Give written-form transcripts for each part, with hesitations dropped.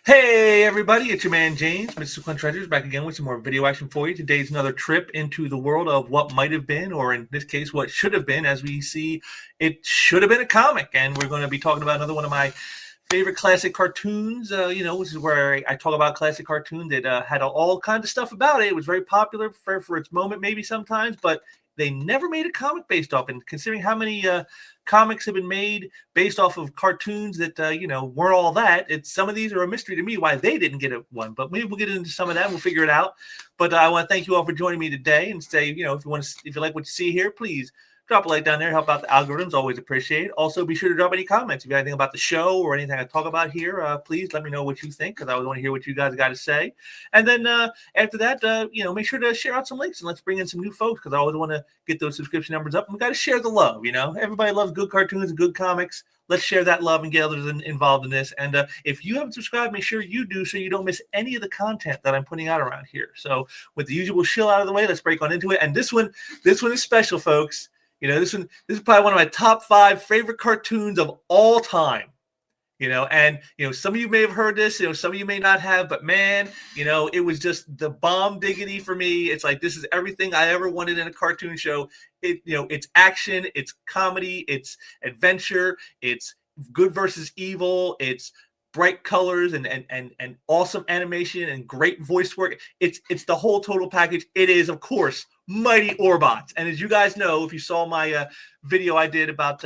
Hey everybody, it's your man James, Mr. Clint Treasures, back again with some more video action for you. Today's another trip into the world of what might have been, or in this case, what should have been, as we see it should have been a comic. And we're going to be talking about another one of my favorite classic cartoons, which is where I talk about classic cartoon that had all kinds of stuff about it. It was very popular for its moment, maybe sometimes, but they never made a comic based off. And considering how many comics have been made based off of cartoons that weren't all that, some of these are a mystery to me why they didn't get one. But maybe we'll get into some of that. We'll figure it out. But I want to thank you all for joining me today, and say, if you like what you see here, please drop a like down there, help out the algorithms, always appreciate it. Also, be sure to drop any comments. If you have anything about the show or anything I talk about here, please let me know what you think, because I always want to hear what you guys got to say. And then after that, make sure to share out some links, and let's bring in some new folks, because I always want to get those subscription numbers up. And we got to share the love, Everybody loves good cartoons and good comics. Let's share that love and get others involved in this. And if you haven't subscribed, make sure you do, so you don't miss any of the content that I'm putting out around here. So with the usual shill out of the way, let's break on into it. And this one is special, folks. This is probably one of my top 5 favorite cartoons of all time. And some of you may have heard this, some of you may not have, but man, it was just the bomb diggity for me. It's like, this is everything I ever wanted in a cartoon show. It's action, it's comedy, it's adventure, it's good versus evil, it's bright colors and awesome animation and great voice work. It's the whole total package. It is, of course, Mighty Orbots. And as you guys know, if you saw my video I did about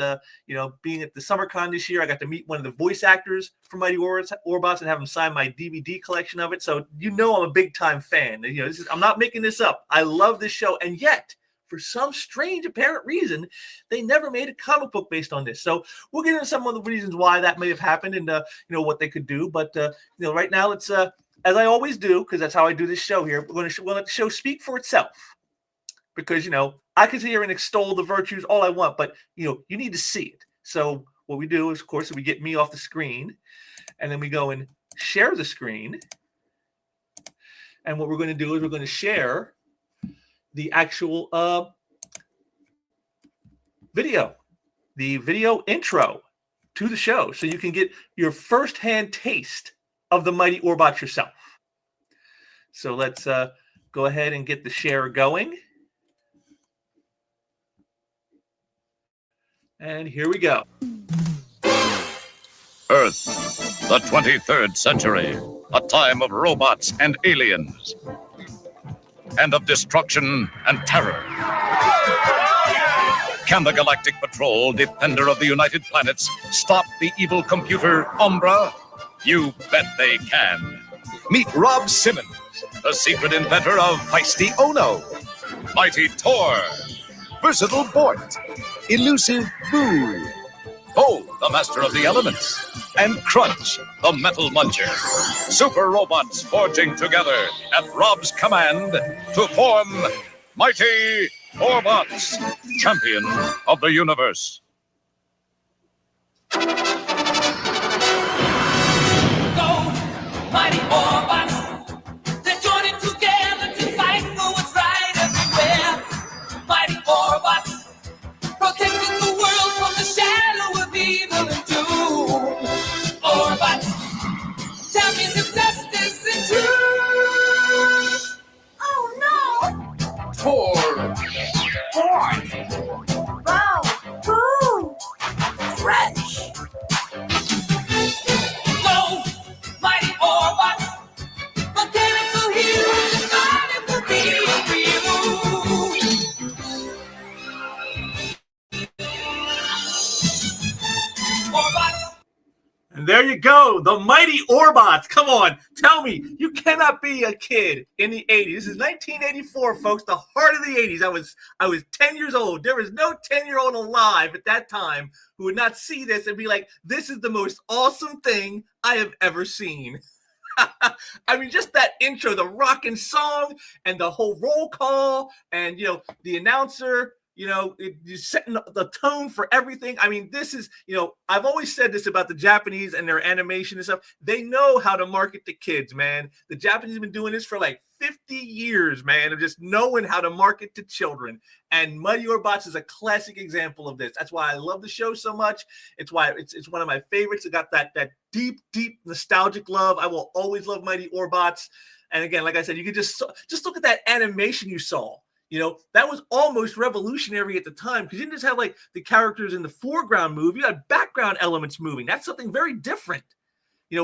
being at the SummerCon this year, I got to meet one of the voice actors for Mighty Orbots and have him sign my DVD collection of it. So I'm a big time fan. I'm not making this up. I love this show, and yet, for some strange apparent reason, they never made a comic book based on this. So we'll get into some of the reasons why that may have happened, and what they could do. But right now, let's as I always do, because that's how I do this show here. We'll let the show speak for itself, because I can sit here and extol the virtues all I want, but you need to see it. So what we do is, of course, we get me off the screen, and then we go and share the screen. And what we're going to do is we're going to share the actual video, the video intro to the show, so you can get your firsthand taste of the Mighty Orbots yourself. So let's go ahead and get the share going. And here we go. Earth, the 23rd century, a time of robots and aliens, and of destruction and terror. Can the Galactic Patrol, defender of the United Planets, stop the evil computer Umbra? You bet they can. Meet Rob Simmons, the secret inventor of Feisty Ono, Mighty Tor, Versatile Bort, Elusive Boo, Bo, the master of the elements, and Crunch, the metal muncher. Super robots forging together at Rob's command to form Mighty Orbots, champion of the universe. Go, Mighty Orbots, they're joining together to fight for what's right everywhere. Mighty Orbots, protecting the world from the shadow of evil and doom. Orbots, champions of justice and truth. Oh no! Tor, Bort, Wow, boo! Fresh, there you go. The Mighty Orbots. Come on. Tell me, you cannot be a kid in the 80s. This is 1984, folks, the heart of the 80s. I was 10 years old. There was no 10-year-old alive at that time who would not see this and be like, this is the most awesome thing I have ever seen. I mean, just that intro, the rockin' song and the whole roll call and, the announcer, you're setting the tone for everything. I mean, this is, I've always said this about the Japanese and their animation and stuff. They know how to market to kids, man. The Japanese have been doing this for like 50 years, man, of just knowing how to market to children. And Mighty Orbots is a classic example of this. That's why I love the show so much. It's why it's one of my favorites. It got that deep nostalgic love. I will always love Mighty Orbots. And again, like I said, you could just look at that animation you saw. That was almost revolutionary at the time because you didn't just have like the characters in the foreground move. You had background elements moving. That's something very different.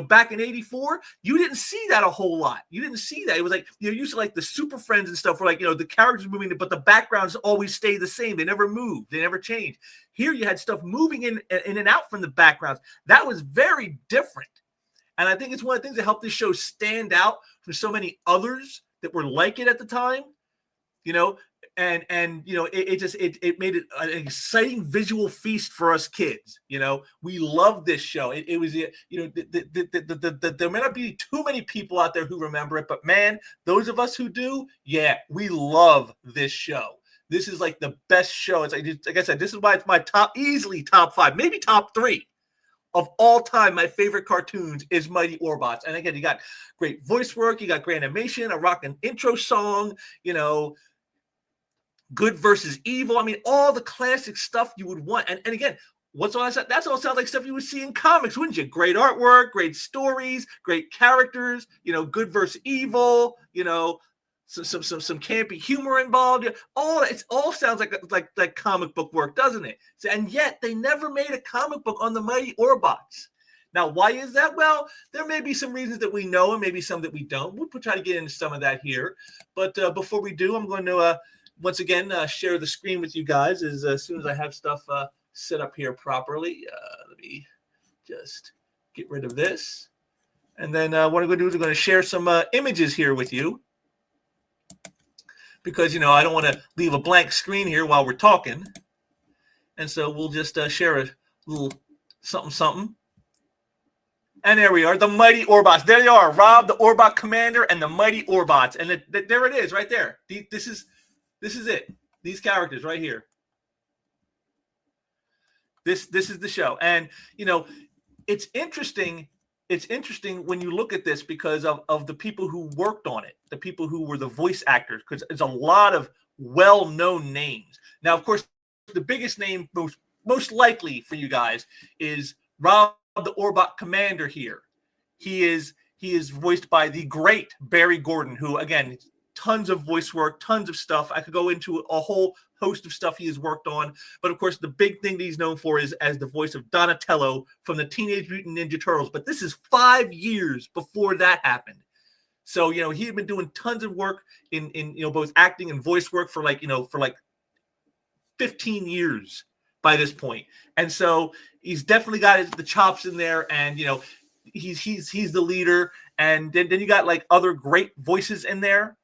Back in 84, you didn't see that a whole lot. You didn't see that. It was like, used to like the Super Friends and stuff where like, the characters moving, but the backgrounds always stay the same. They never moved. They never changed. Here you had stuff moving in and out from the backgrounds. That was very different. And I think it's one of the things that helped this show stand out from so many others that were like it at the time. It made it an exciting visual feast for us kids. We loved this show. It was, there may not be too many people out there who remember it, but man, those of us who do, yeah, we love this show. This is like the best show. It's like I said, this is why it's my easily top 5, maybe top 3 of all time. My favorite cartoons is Mighty Orbots. And again, you got great voice work, you got great animation, a rockin' intro song, good versus evil. I mean, all the classic stuff you would want. And again, that's all sounds like stuff you would see in comics, wouldn't you? Great artwork, great stories, great characters, good versus evil, some campy humor involved. It all sounds like comic book work, doesn't it? And yet they never made a comic book on the Mighty Orbots. Now, why is that? Well, there may be some reasons that we know and maybe some that we don't. We'll try to get into some of that here. But before we do, I'm going to once again share the screen with you guys as soon as I have stuff set up here properly. Let me just get rid of this. And then what I'm going to do is I'm going to share some images here with you. Because, I don't want to leave a blank screen here while we're talking. And so we'll just share a little something. And there we are, the Mighty Orbots. There they are, Rob, the Orbot Commander, and the Mighty Orbots. And there it is right there. This is it. These characters right here. This is the show. And, it's interesting. It's interesting when you look at this because of the people who worked on it, the people who were the voice actors, because it's a lot of well-known names. Now, of course, the biggest name, most likely for you guys, is Rob, the Orbot Commander here. He is voiced by the great Barry Gordon, who, again, tons of voice work, tons of stuff. I could go into a whole host of stuff he has worked on. But of course, the big thing that he's known for is as the voice of Donatello from the Teenage Mutant Ninja Turtles. But this is 5 years before that happened. So, he had been doing tons of work in both acting and voice work for like 15 years by this point. And so he's definitely got the chops in there, and, he's the leader. And then you got like other great voices in there.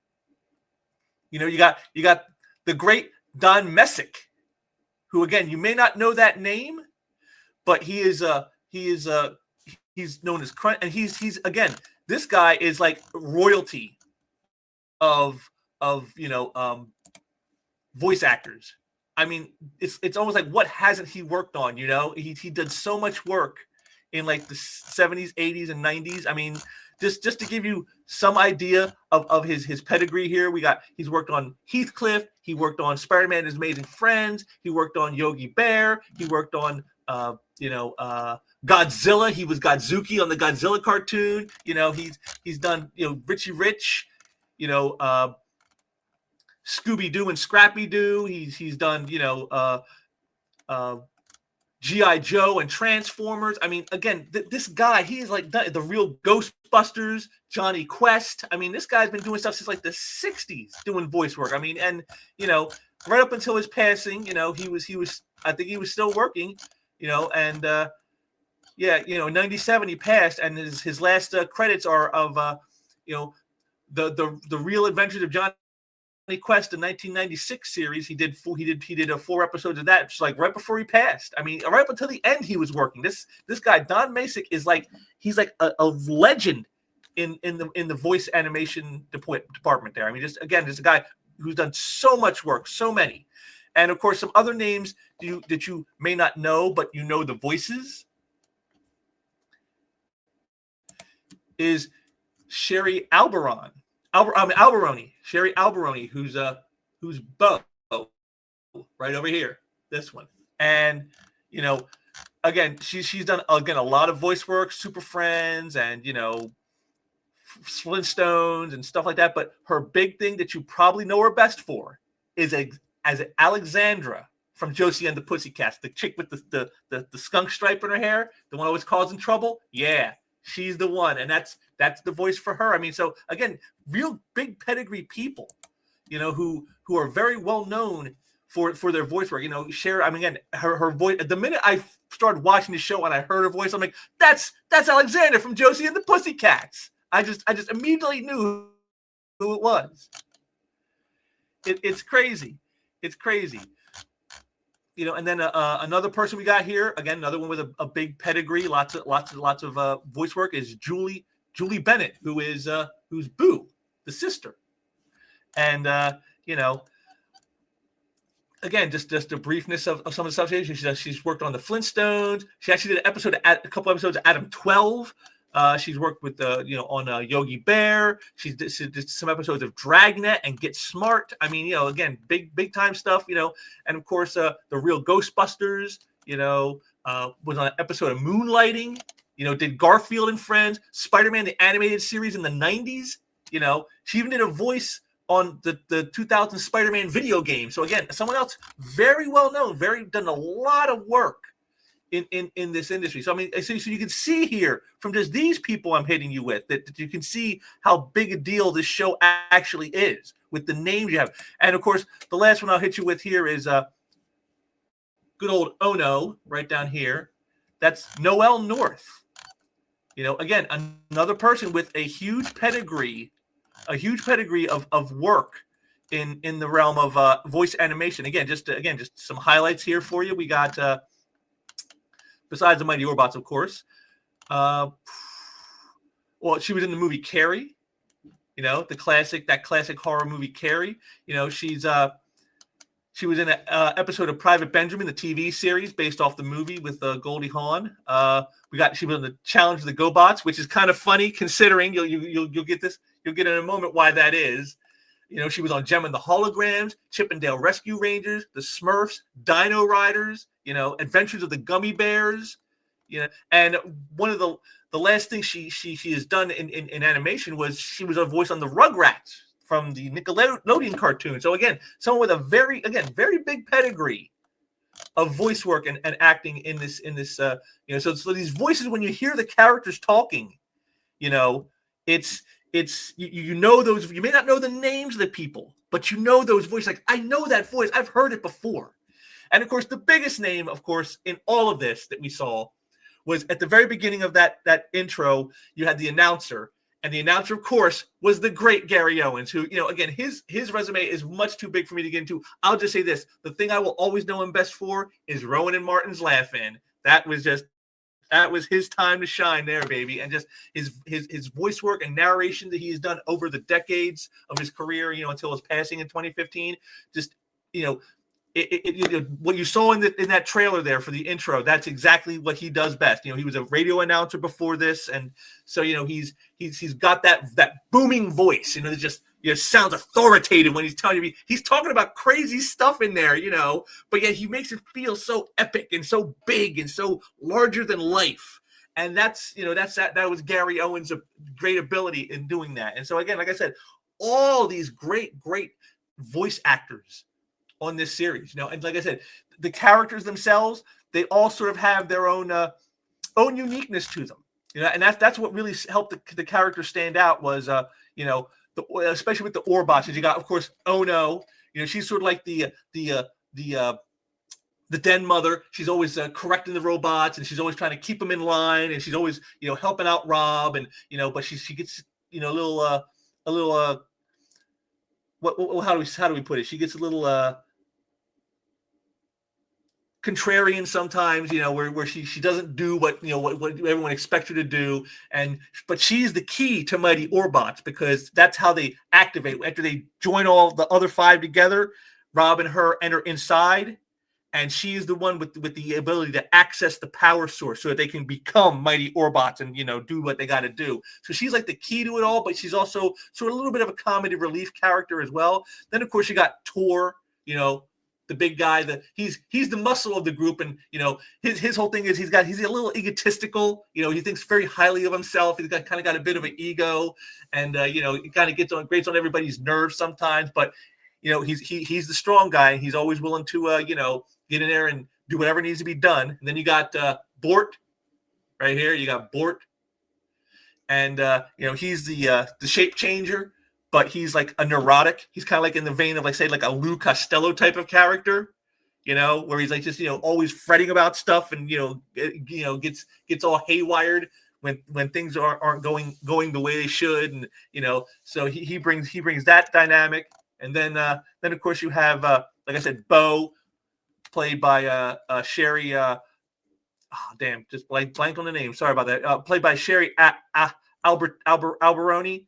You got the great Don Messick, who, again, you may not know that name, but he's known as Crunch, and he's again, this guy is like royalty of voice actors. I mean, it's almost like, what hasn't he worked on? He did so much work in like the 70s, 80s, and 90s. I mean, just to give you some idea of his pedigree here, he's worked on Heathcliff, he worked on Spider-Man and His Amazing Friends, he worked on Yogi Bear, he worked on Godzilla. He was Godzuki on the Godzilla cartoon. He's done Richie Rich, Scooby-Doo and Scrappy-Doo. He's done G.I. Joe and Transformers. I mean, again, this guy, he is like the real Ghostbusters, Johnny Quest. I mean, this guy's been doing stuff since like the 60s, doing voice work. I mean, and, right up until his passing, he was, I think he was still working, and Yeah, in '97 he passed, and his last credits are of you know the Real Adventures of Johnny Quest, the 1996 series. He did 4 episodes of that, just like right before he passed. I mean, right up until the end he was working. This guy Don Masick is like he's like a legend in the voice animation department there. I mean, just a guy who's done so much work, so many, and of course some other names that you may not know, but you know the voices is Sherry Alberoni, Sherry Alberoni, who's Bo, right over here, this one, and again she's done a lot of voice work, Super Friends, and Flintstones and stuff like that. But her big thing that you probably know her best for is as Alexandra from Josie and the Pussycats, the chick with the skunk stripe in her hair, the one always causing trouble. Yeah, she's the one, and that's the voice for her. I mean, so again, real big pedigree people, who are very well known for their voice work. Cher. I mean, again, her voice. The minute I started watching the show and I heard her voice, I'm like, that's Alexander from Josie and the Pussycats. I just immediately knew who it was. It's crazy. It's crazy. And then another person we got here, again, another one with a big pedigree, lots of voice work, is Julie Bennett, who's Boo, the sister. And again, just a briefness of some of the stuff she's worked on the Flintstones. She actually did a couple episodes of Adam 12. She's worked with on Yogi Bear. She did some episodes of Dragnet and Get Smart. I mean, again, big time stuff. And of course, the Real Ghostbusters. Was on an episode of Moonlighting. Did Garfield and Friends, Spider-Man the animated series in the '90s. She even did a voice on the 2000 Spider-Man video game. So again, someone else very well known, done a lot of work in this industry. So I mean, so you can see here from just these people I'm hitting you with that you can see how big a deal this show actually is with the names you have. And of course, the last one I'll hit you with here is good old Ono right down here. That's Noel North. Again, another person with a huge pedigree of work in the realm of voice animation. Again, just some highlights here for you. We got besides the Mighty Orbots, of course. Well, she was in the movie Carrie. That classic horror movie Carrie. She was in an episode of Private Benjamin, the TV series based off the movie with Goldie Hawn. She was in the Challenge of the GoBots, which is kind of funny considering you'll get this. You'll get in a moment why that is. She was on Gem and the Holograms, Chip and Dale Rescue Rangers, the Smurfs, Dino Riders. Adventures of the Gummy Bears. And one of the last things she has done in animation was she was a voice on the Rugrats from the Nickelodeon cartoon. So again, someone with a very big pedigree of voice work and acting in this. So these voices, when you hear the characters talking, it's those. You may not know the names of the people, but those voices. Like, I know that voice. I've heard it before. And of course, the biggest name, of course, in all of this that we saw was at the very beginning of that intro. You had the announcer. And the announcer, of course, was the great Gary Owens, who, again, his resume is much too big for me to get into. I'll just say this. The thing I will always know him best for is Rowan and Martin's Laugh-In. That was his time to shine there, baby. And just his voice work and narration that he has done over the decades of his career, until his passing in 2015. Just, what you saw in that trailer there for the intro, that's exactly what he does best. He was a radio announcer before this, and so he's got that booming voice. That just sounds authoritative when he's telling you he's talking about crazy stuff in there. But yet he makes it feel so epic and so big and so larger than life. And that was Gary Owens' great ability in doing that. And so again, like I said, all these great voice actors on this series, and like I said, the characters themselves, they all sort of have their own uniqueness to them, and that's what really helped the characters stand out was, especially with the Orbots. You got, of course, Ono. She's sort of like the the den mother. She's always correcting the robots, and she's always trying to keep them in line, and she's always, helping out Rob, and but she gets, a little what how do we put it? She gets a little contrarian sometimes, where she doesn't do what what everyone expects her to do, but she's the key to Mighty Orbots, because that's how they activate. After they join all the other 5 together, Rob and her enter inside, and she is the one with the ability to access the power source so that they can become Mighty Orbots and do what they got to do. So she's like the key to it all, but she's also sort of a little bit of a comedy relief character as well. Then of course you got Tor, the big guy, he's the muscle of the group, and his whole thing is he's a little egotistical. He thinks very highly of himself. He's kind of got a bit of an ego, and he kind of grates on everybody's nerves sometimes. But he's the strong guy, and he's always willing to get in there and do whatever needs to be done. And then you got Bort right here. You got Bort, and he's the shape changer. But he's like a neurotic. He's kind of like in the vein of, like, say, like a Lou Costello type of character, where he's like just always fretting about stuff, and gets all haywired when things aren't going the way they should, and so he brings that dynamic. And then of course you have like I said, Bo, played by Sherry. Just blanked on the name. Sorry about that. Played by Sherry Alberoni.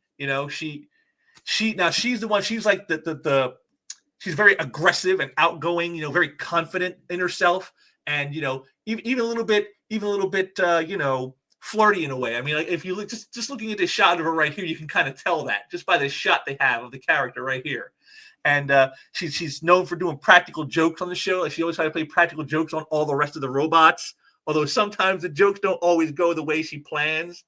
She's the one. She's like she's very aggressive and outgoing. Very confident in herself, and even a little bit flirty in a way. I mean, like, if you look just looking at this shot of her right here, you can kind of tell that just by the shot they have of the character right here. And she's known for doing practical jokes on the show. Like, she always tries to play practical jokes on all the rest of the robots, although sometimes the jokes don't always go the way she plans.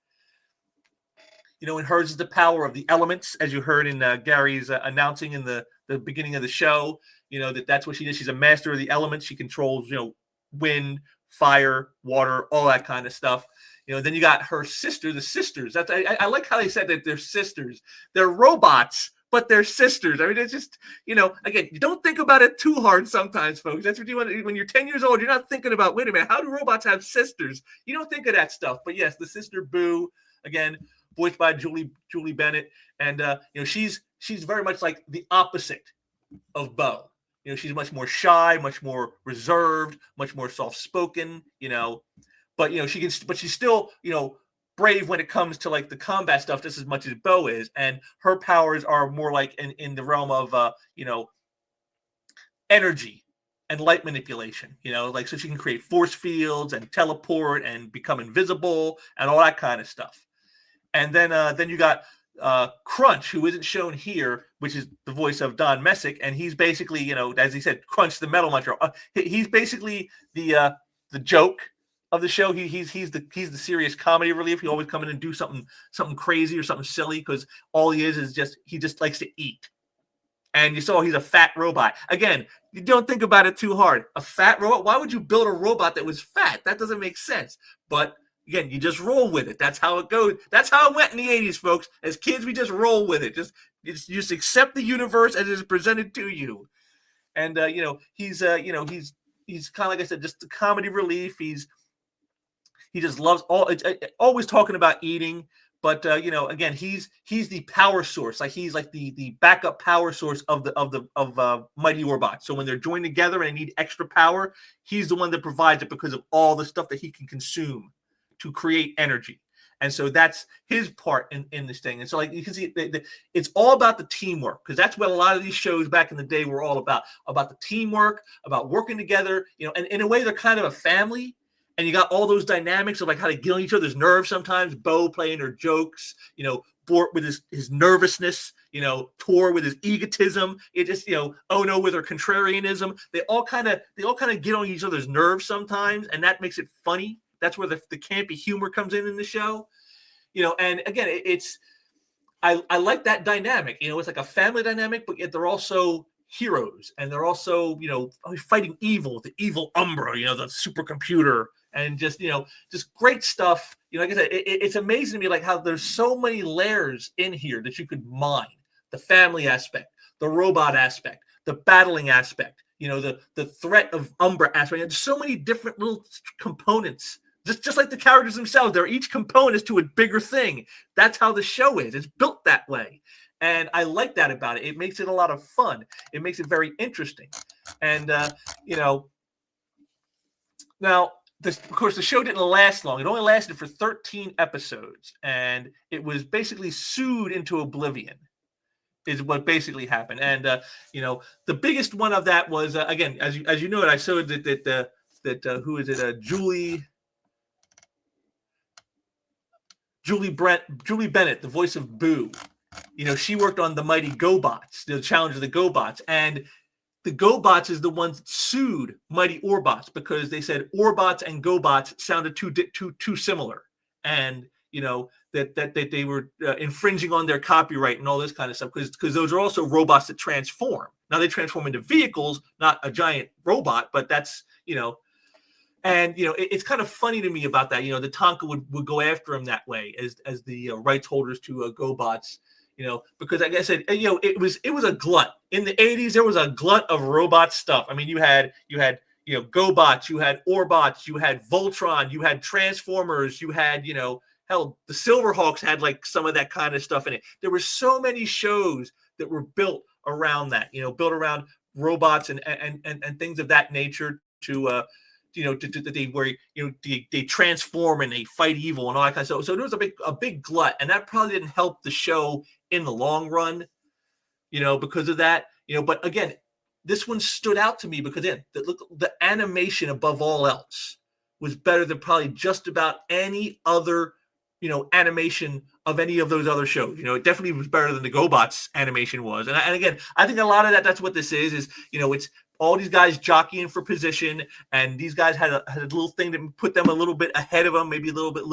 And hers is the power of the elements, as you heard in Gary's announcing in the beginning of the show. That's what she does. She's a master of the elements. She controls, wind, fire, water, all that kind of stuff. Then you got her sister, the sisters. I like how they said that they're sisters. They're robots, but they're sisters. I mean, it's just, again, you don't think about it too hard sometimes, folks. That's what you want. When you're 10 years old, you're not thinking about, wait a minute, how do robots have sisters? You don't think of that stuff. But yes, the sister Boo, again, voiced by Julie Bennett, and she's very much like the opposite of Bo. She's much more shy, much more reserved, much more soft-spoken. But she's still brave when it comes to like the combat stuff just as much as Bo is, and her powers are more like in the realm of energy and light manipulation. Like, so she can create force fields and teleport and become invisible and all that kind of stuff. And then you got Crunch, who isn't shown here, which is the voice of Don Messick, and he's basically, as he said, Crunch the Metal Muncher. He's basically the joke of the show. He's the serious comedy relief. He always come in and do something crazy or something silly, because all he is he just likes to eat. And you saw he's a fat robot. Again, you don't think about it too hard. A fat robot? Why would you build a robot that was fat? That doesn't make sense. But again, you just roll with it. That's how it goes. That's how it went in the 80s, folks. As kids, we just roll with it. Just accept the universe as it is presented to you. And he's kind of, like I said, just the comedy relief. He just loves always talking about eating. But again, he's the power source. Like, he's like the backup power source of Mighty Orbots. So when they're joined together and they need extra power, he's the one that provides it because of all the stuff that he can consume to create energy. And so that's his part in this thing. And so, like, you can see it's all about the teamwork, because that's what a lot of these shows back in the day were all about the teamwork, about working together, and in a way they're kind of a family. And you got all those dynamics of like how they get on each other's nerves sometimes. Bo playing her jokes, Bort with his nervousness, Tor with his egotism. It just, Ono with her contrarianism. They all kind of get on each other's nerves sometimes, and that makes it funny. That's where the campy humor comes in the show, and again, I like that dynamic. It's like a family dynamic, but yet they're also heroes, and they're also, fighting evil, the evil Umbra, the supercomputer, and just great stuff. Like I said, it's amazing to me, like, how there's so many layers in here that you could mine. The family aspect, the robot aspect, the battling aspect, the threat of Umbra aspect. There's so many different little components. Just like the characters themselves, they're each component to a bigger thing. That's how the show is. It's built that way. And I like that about it. It makes it a lot of fun. It makes it very interesting. And, now, of course, the show didn't last long. It only lasted for 13 episodes. And it was basically sued into oblivion, is what basically happened. And, the biggest one of that was, again, as you know, I showed that who is it? Julie Bennett, the voice of Boo. She worked on the Mighty GoBots, the Challenge of the GoBots, and the GoBots is the ones that sued Mighty Orbots because they said Orbots and GoBots sounded too similar, and that they were infringing on their copyright and all this kind of stuff because those are also robots that transform. Now they transform into vehicles, not a giant robot, but that's And it's kind of funny to me about that. The Tonka would go after him that way as the rights holders to GoBots. Because like I said, it was a glut in the 80s. There was a glut of robot stuff. I mean, you had GoBots, you had Orbots, you had Voltron, you had Transformers, you had hell, the Silverhawks had like some of that kind of stuff in it. There were so many shows that were built around that. Built around robots and things of that nature to they transform and they fight evil and all that kind of stuff. So there was a big glut, and that probably didn't help the show in the long run, because of that. But again, this one stood out to me because the animation above all else was better than probably just about any other animation of any of those other shows. It definitely was better than the GoBots animation was. And again, I think a lot of that's what this is it's all these guys jockeying for position, and these guys had a little thing that put them a little bit ahead of them, maybe a little bit,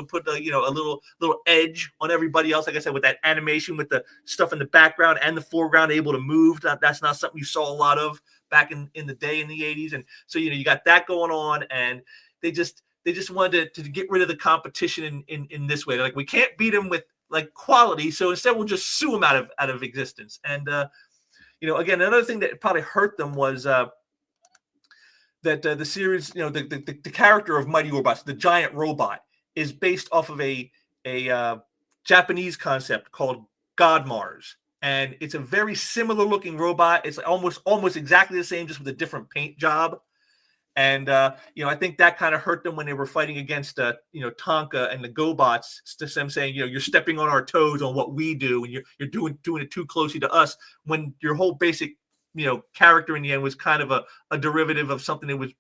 put a little edge on everybody else. Like I said, with that animation, with the stuff in the background and the foreground able to move, that's not something you saw a lot of back in the day in the 80s. And so you got that going on, and they just wanted to get rid of the competition in this way. They're like, we can't beat them with like quality, so instead we'll just sue them out of existence. And again, another thing that probably hurt them was that the series, the character of Mighty Orbots, the giant robot, is based off of a Japanese concept called God Mars, and it's a very similar looking robot. It's almost exactly the same, just with a different paint job. And I think that kind of hurt them when they were fighting against Tonka and the GoBots. Them saying, you're stepping on our toes on what we do, and you're doing it too closely to us. When your whole basic character in the end was kind of a derivative of something that was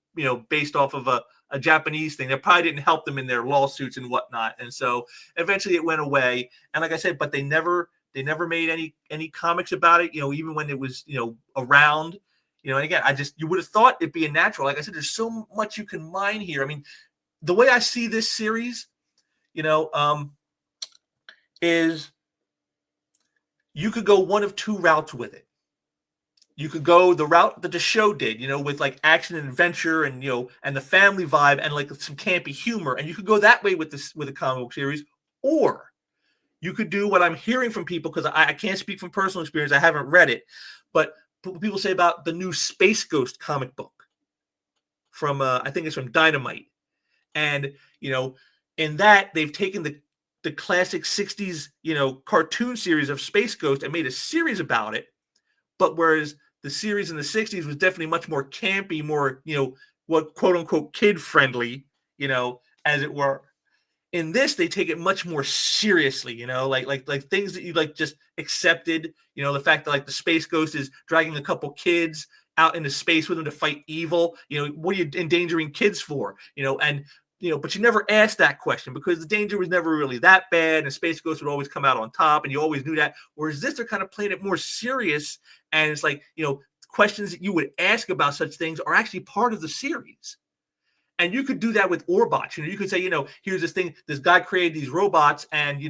based off of a Japanese thing that probably didn't help them in their lawsuits and whatnot. And so eventually it went away. And like I said, but they never made any comics about it. Even when it was around. And again, you would have thought it'd be a natural. Like I said, there's so much you can mine here. I mean, the way I see this series, is you could go one of two routes with it. You could go the route that the show did, with like action and adventure and, and the family vibe and like some campy humor. And you could go that way with a comic book series, or you could do what I'm hearing from people, because I can't speak from personal experience. I haven't read it, but people say about the new Space Ghost comic book from I think it's from Dynamite. And in that they've taken the classic 60s cartoon series of Space Ghost and made a series about it. But whereas the series in the 60s was definitely much more campy, more what quote unquote kid friendly, as it were. In this, they take it much more seriously, like things that you like just accepted, the fact that like the Space Ghost is dragging a couple kids out into space with them to fight evil. What are you endangering kids for? But you never asked that question because the danger was never really that bad, and Space Ghost would always come out on top, and you always knew that. Whereas this, they're kind of playing it more serious, and it's like, questions that you would ask about such things are actually part of the series. And you could do that with Orbots. You could say, here's this thing, this guy created these robots and,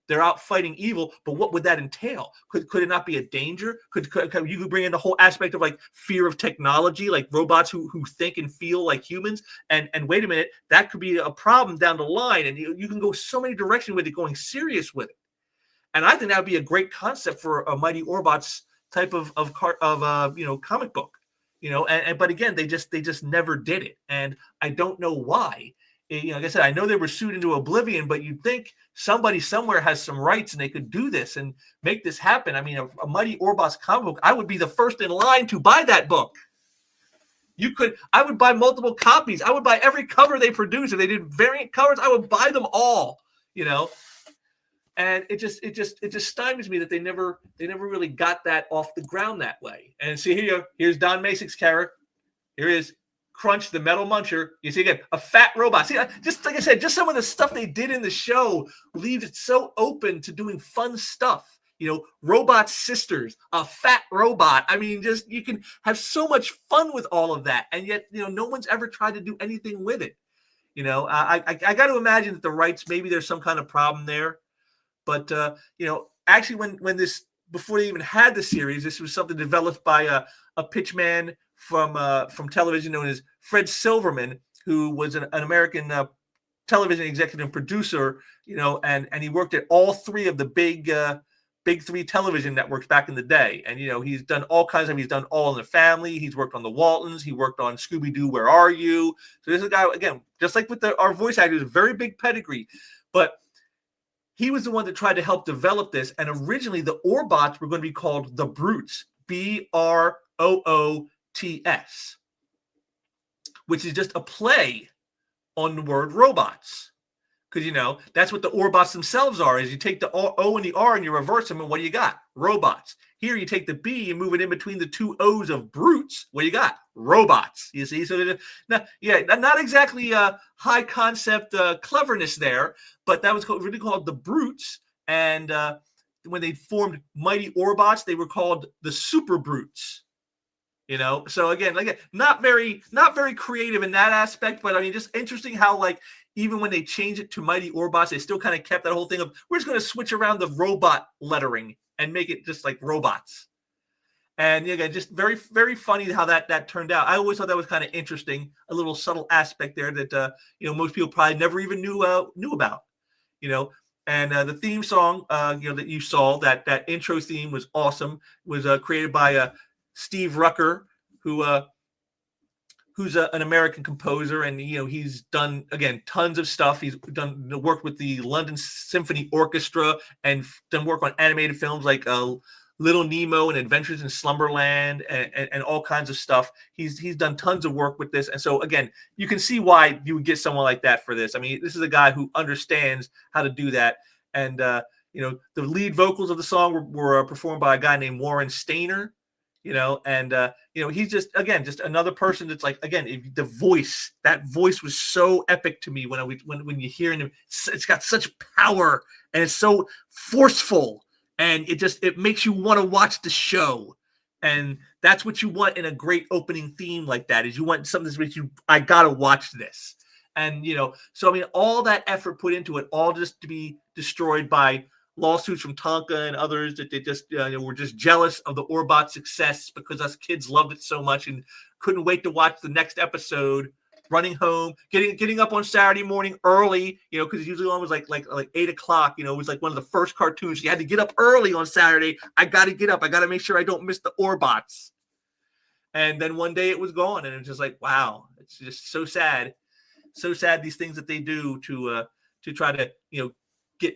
they're out fighting evil, but what would that entail? Could it not be a danger? Could you could bring in the whole aspect of like fear of technology, like robots who think and feel like humans? And wait a minute, that could be a problem down the line. And you can go so many directions with it, going serious with it. And I think that would be a great concept for a Mighty Orbots type of comic book. But again, they just never did it, and I don't know why. Like I said, I know they were sued into oblivion, but you'd think somebody somewhere has some rights and they could do this and make this happen. I mean, a Mighty Orbots comic book, I would be the first in line to buy that book. I would buy multiple copies. I would buy every cover they produce. If they did variant covers, I would buy them all, And it just stymies me that they never really got that off the ground that way. And see here's Don Masic's character. Here is Crunch, the Metal Muncher. You see again, a fat robot. See, just like I said, just some of the stuff they did in the show leaves it so open to doing fun stuff. Robot sisters, a fat robot. I mean, just you can have so much fun with all of that, and yet no one's ever tried to do anything with it. I got to imagine that the rights, maybe there's some kind of problem there, but actually, when this before they even had the series, this was something developed by a pitchman from television known as Fred Silverman, who was an American television executive producer, and he worked at all three of the big three television networks back in the day. And, he's done all kinds of, he's done All in the Family. He's worked on the Waltons. He worked on Scooby-Doo, Where Are You? So this is a guy, again, just like with our voice actors, a very big pedigree, but he was the one that tried to help develop this. And originally the Orbots were going to be called the Brutes, Broots, which is just a play on the word robots. Because, that's what the Orbots themselves are, is you take the O and the R and you reverse them, and what do you got? Robots. Here you take the B and move it in between the two O's of brutes. What do you got? Robots. You see? So, not exactly high concept cleverness there, but that was really called the Brutes. And when they formed Mighty Orbots, they were called the Super Brutes. So again, not very creative in that aspect, but I mean, just interesting how even when they changed it to Mighty Orbots, they still kind of kept that whole thing of we're just going to switch around the robot lettering and make it just like robots. And again, just very, very funny how that turned out. I always thought that was kind of interesting, a little subtle aspect there that most people probably never even knew about. And the theme song that you saw, that intro theme was awesome. It was created by Steve Rucker, who's an American composer, and he's done again tons of stuff. He's done work with the London Symphony Orchestra and done work on animated films like Little Nemo and Adventures in Slumberland and all kinds of stuff. He's done tons of work with this, and so again, you can see why you would get someone like that for this. I mean, this is a guy who understands how to do that, and the lead vocals of the song were performed by a guy named Warren Stainer. He's just another person that's that voice was so epic to me when you hear him. It's got such power and it's so forceful, and it makes you want to watch the show. And that's what you want in a great opening theme like that, is you want something that makes you, I gotta watch this. And so I mean, all that effort put into it, all just to be destroyed by lawsuits from Tonka and others that they just were just jealous of the Orbot success because us kids loved it so much and couldn't wait to watch the next episode. Running home, getting up on Saturday morning early, because usually one was like 8 o'clock. It was like one of the first cartoons. You had to get up early on Saturday. I got to get up. I got to make sure I don't miss the Orbots. And then one day it was gone, and it's just like, wow, it's just so sad. So sad, these things that they do to try to get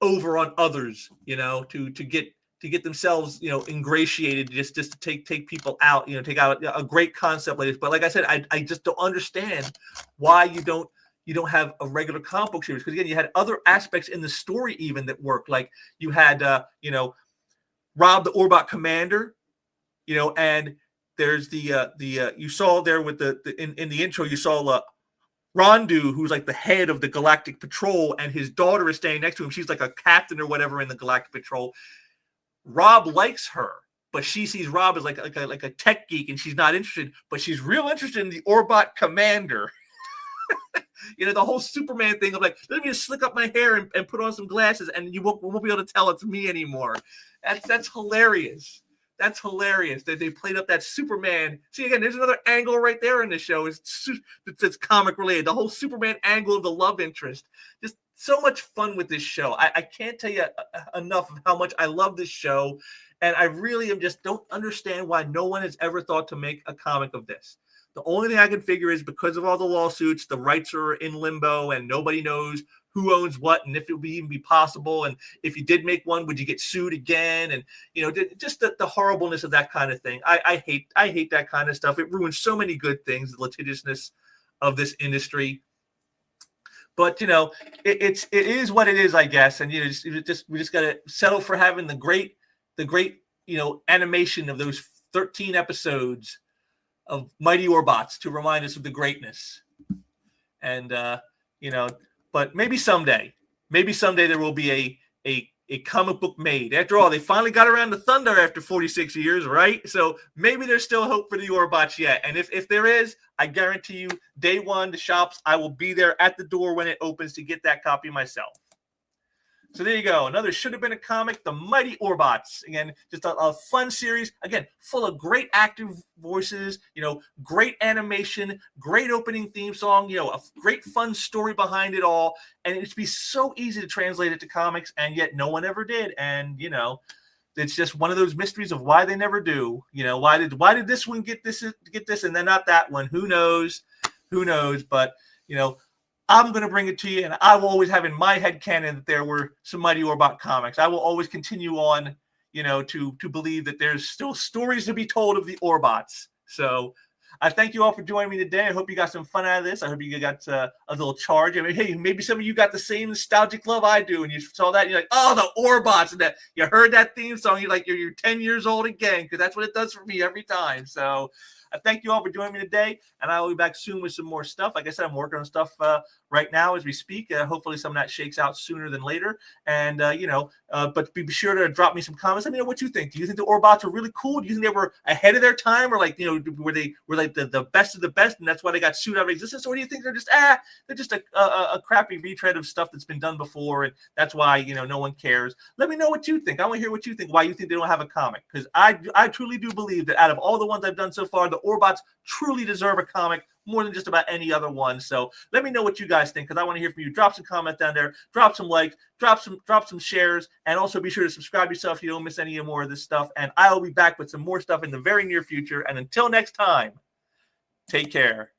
over on others, to get themselves ingratiated, just to take people out, take out a great concept like this. But like I said, I just don't understand why you don't have a regular comic book series, because again, you had other aspects in the story even that worked. Like you had Rob the Orbot Commander, and there's the you saw there with in the intro, you saw Rondu, who's like the head of the Galactic Patrol, and his daughter is standing next to him. She's like a captain or whatever in the Galactic Patrol. Rob likes her, but she sees Rob as like a tech geek, and she's not interested. But she's real interested in the Orbot Commander. The whole Superman thing of like, let me just slick up my hair and put on some glasses, and you won't be able to tell it's me anymore. That's hilarious. That's hilarious that they played up that Superman. See, again, there's another angle right there in the show. It's comic related. The whole Superman angle of the love interest. Just so much fun with this show. I can't tell you enough of how much I love this show. And I really don't understand why no one has ever thought to make a comic of this. The only thing I can figure is because of all the lawsuits, the rights are in limbo and nobody knows who owns what and if it would even be possible. And if you did make one, would you get sued again? And, just the horribleness of that kind of thing. I hate that kind of stuff. It ruins so many good things, the litigiousness of this industry. But it is what it is, I guess. And we just got to settle for having the great animation of those 13 episodes of Mighty Orbots to remind us of the greatness. And but maybe someday there will be a comic book made. After all, they finally got around to Thunder after 46 years, right? So maybe there's still hope for the Orbots yet. And if there is, I guarantee you, day one, the shops, I will be there at the door when it opens to get that copy myself. So there you go. Another Should Have Been a Comic, The Mighty Orbots. Again, just a fun series. Again, full of great active voices, great animation, great opening theme song, a great fun story behind it all. And it'd be so easy to translate it to comics, and yet no one ever did. And, it's just one of those mysteries of why they never do. Why did this one get this and then not that one? Who knows? But, I'm going to bring it to you, and I will always have in my head canon that there were some Mighty Orbot comics. I will always continue on, to believe that there's still stories to be told of the Orbots. So I thank you all for joining me today. I hope you got some fun out of this. I hope you got a little charge. I mean, hey, maybe some of you got the same nostalgic love I do, and you saw that, and you're like, oh, the Orbots, and that you heard that theme song, you're like, you're 10 years old again, because that's what it does for me every time. So I thank you all for joining me today, and I will be back soon with some more stuff. Like I said, I'm working on stuff right now as we speak. Hopefully some of that shakes out sooner than later. And, but be sure to drop me some comments. Let me know what you think. Do you think the Orbots were really cool? Do you think they were ahead of their time? Or were they like the best of the best, and that's why they got sued out of existence? Or do you think they're just a crappy retread of stuff that's been done before, and that's why, no one cares? Let me know what you think. I want to hear what you think, why you think they don't have a comic. Because I truly do believe that out of all the ones I've done so far, the Orbots truly deserve a comic more than just about any other one. So let me know what you guys think, because I want to hear from you. Drop some comments down there, drop some likes, drop some shares, and also be sure to subscribe yourself so you don't miss any more of this stuff. And I will be back with some more stuff in the very near future. And until next time, take care.